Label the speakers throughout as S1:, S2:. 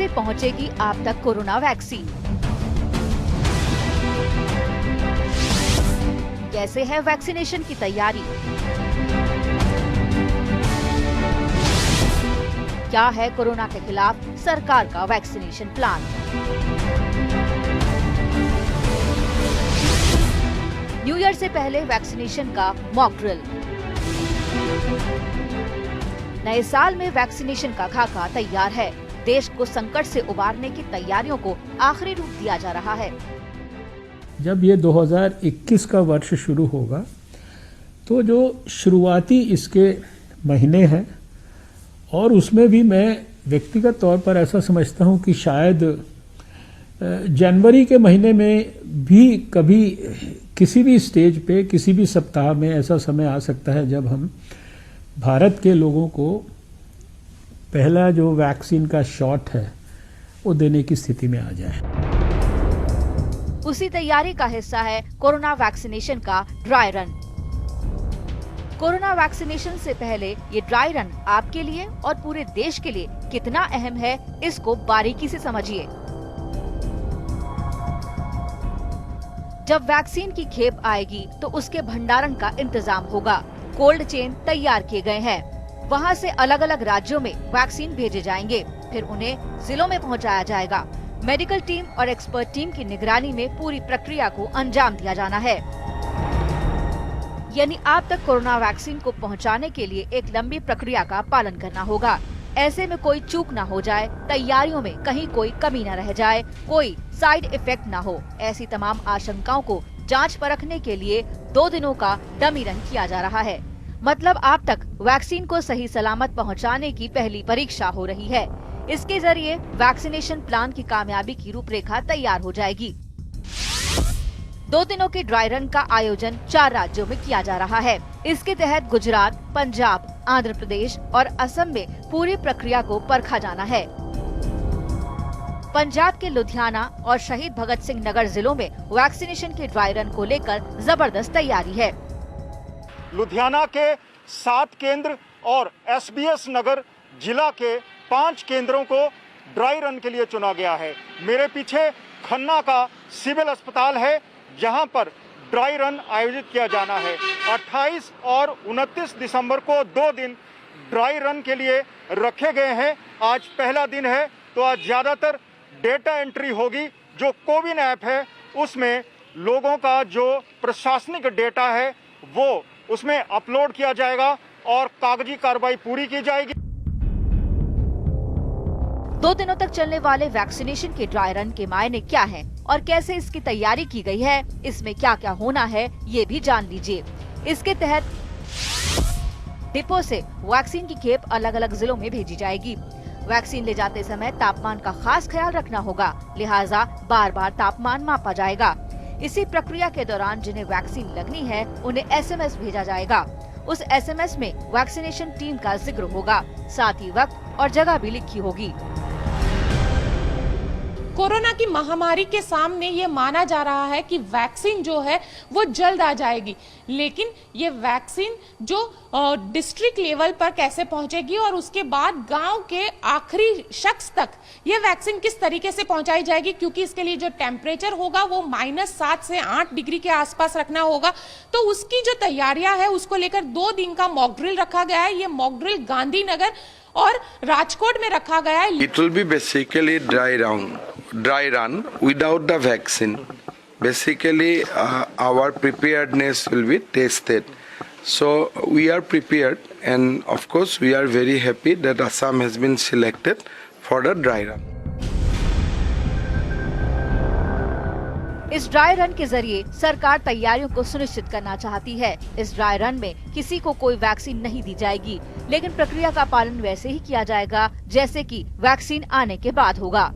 S1: कैसे पहुंचेगी आप तक कोरोना वैक्सीन? कैसे है वैक्सीनेशन की तैयारी? क्या है कोरोना के खिलाफ सरकार का वैक्सीनेशन प्लान? न्यू ईयर से पहले वैक्सीनेशन का मॉक ड्रिल। नए साल में वैक्सीनेशन का खाका तैयार है। देश को संकट से उबारने की तैयारियों को आखिरी रूप दिया जा रहा है।
S2: जब ये 2021 का वर्ष शुरू होगा तो जो शुरुआती इसके महीने हैं और उसमें भी मैं व्यक्तिगत तौर पर ऐसा समझता हूं कि शायद जनवरी के महीने में भी कभी किसी भी स्टेज पे किसी भी सप्ताह में ऐसा समय आ सकता है जब हम भारत के लोगों को पहला जो वैक्सीन का शॉट है वो देने की स्थिति में आ जाए।
S1: उसी तैयारी का हिस्सा है कोरोना वैक्सीनेशन का ड्राई रन। कोरोना वैक्सीनेशन से पहले ये ड्राई रन आपके लिए और पूरे देश के लिए कितना अहम है, इसको बारीकी से समझिए। जब वैक्सीन की खेप आएगी तो उसके भंडारण का इंतजाम होगा। कोल्ड चेन तैयार किए गए हैं। वहां से अलग अलग राज्यों में वैक्सीन भेजे जाएंगे, फिर उन्हें जिलों में पहुंचाया जाएगा। मेडिकल टीम और एक्सपर्ट टीम की निगरानी में पूरी प्रक्रिया को अंजाम दिया जाना है। यानी आप तक कोरोना वैक्सीन को पहुंचाने के लिए एक लंबी प्रक्रिया का पालन करना होगा। ऐसे में कोई चूक ना हो जाए, तैयारियों में कहीं कोई कमी न रह जाए, कोई साइड इफेक्ट ना हो, ऐसी तमाम आशंकाओं को जांच परखने के लिए 2 दिनों का डमी रन किया जा रहा है। मतलब आप तक वैक्सीन को सही सलामत पहुंचाने की पहली परीक्षा हो रही है। इसके जरिए वैक्सीनेशन प्लान की कामयाबी की रूपरेखा तैयार हो जाएगी। 2 दिनों के ड्राई रन का आयोजन 4 राज्यों में किया जा रहा है। इसके तहत गुजरात, पंजाब, आंध्र प्रदेश और असम में पूरी प्रक्रिया को परखा जाना है। पंजाब के लुधियाना और शहीद भगत सिंह नगर जिलों में वैक्सीनेशन के ड्राई रन को लेकर जबरदस्त तैयारी है।
S3: लुधियाना के 7 केंद्र और SBS नगर जिला के 5 केंद्रों को ड्राई रन के लिए चुना गया है। मेरे पीछे खन्ना का सिविल अस्पताल है जहां पर ड्राई रन आयोजित किया जाना है। 28 और 29 दिसंबर को 2 दिन ड्राई रन के लिए रखे गए हैं। आज पहला दिन है तो आज ज़्यादातर डेटा एंट्री होगी। जो कोविन ऐप है उसमें लोगों का जो प्रशासनिक डेटा है वो उसमें अपलोड किया जाएगा और कागजी कार्रवाई पूरी की जाएगी।
S1: 2 दिनों तक चलने वाले वैक्सीनेशन के ड्राई रन के मायने क्या हैं और कैसे इसकी तैयारी की गई है, इसमें क्या क्या होना है ये भी जान लीजिए। इसके तहत डिपो से वैक्सीन की खेप अलग अलग जिलों में भेजी जाएगी। वैक्सीन ले जाते समय तापमान का खास ख्याल रखना होगा, लिहाजा बार बार तापमान मापा जाएगा। इसी प्रक्रिया के दौरान जिन्हें वैक्सीन लगनी है उन्हें SMS भेजा जाएगा। उस SMS में वैक्सीनेशन टीम का जिक्र होगा, साथ ही वक्त और जगह भी लिखी होगी।
S4: कोरोना की महामारी के सामने ये माना जा रहा है कि वैक्सीन जो है वो जल्द आ जाएगी, लेकिन ये वैक्सीन जो डिस्ट्रिक्ट लेवल पर कैसे पहुंचेगी और उसके बाद गांव के आखिरी शख्स तक ये वैक्सीन किस तरीके से पहुंचाई जाएगी, क्योंकि इसके लिए जो टेम्परेचर होगा वो -7 से 8 डिग्री के आसपास रखना होगा। तो उसकी जो तैयारियां है उसको लेकर 2 दिन का मॉक ड्रिल रखा गया है। ये मॉक ड्रिल गांधीनगर और राजकोट में रखा गया है।
S5: It will be basically dry run without the vaccine. Basically, our preparedness will be tested. So we are prepared, and of course we are very happy that Assam has been selected for the dry run.
S1: इस dry run के जरिए सरकार तैयारियों को सुनिश्चित करना चाहती है। इस ड्राई रन में किसी को कोई वैक्सीन नहीं दी जाएगी, लेकिन प्रक्रिया का पालन वैसे ही किया जाएगा जैसे कि वैक्सीन आने के बाद होगा।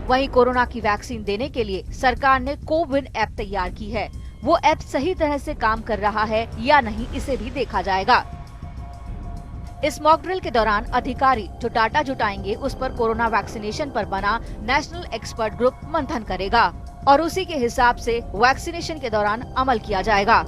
S1: वहीं कोरोना की वैक्सीन देने के लिए सरकार ने कोविन ऐप तैयार की है। वो ऐप सही तरह से काम कर रहा है या नहीं, इसे भी देखा जाएगा। इस मॉक ड्रिल के दौरान अधिकारी जो डाटा जुटाएंगे उस पर कोरोना वैक्सीनेशन पर बना नेशनल एक्सपर्ट ग्रुप मंथन करेगा और उसी के हिसाब से वैक्सीनेशन के दौरान अमल किया जाएगा।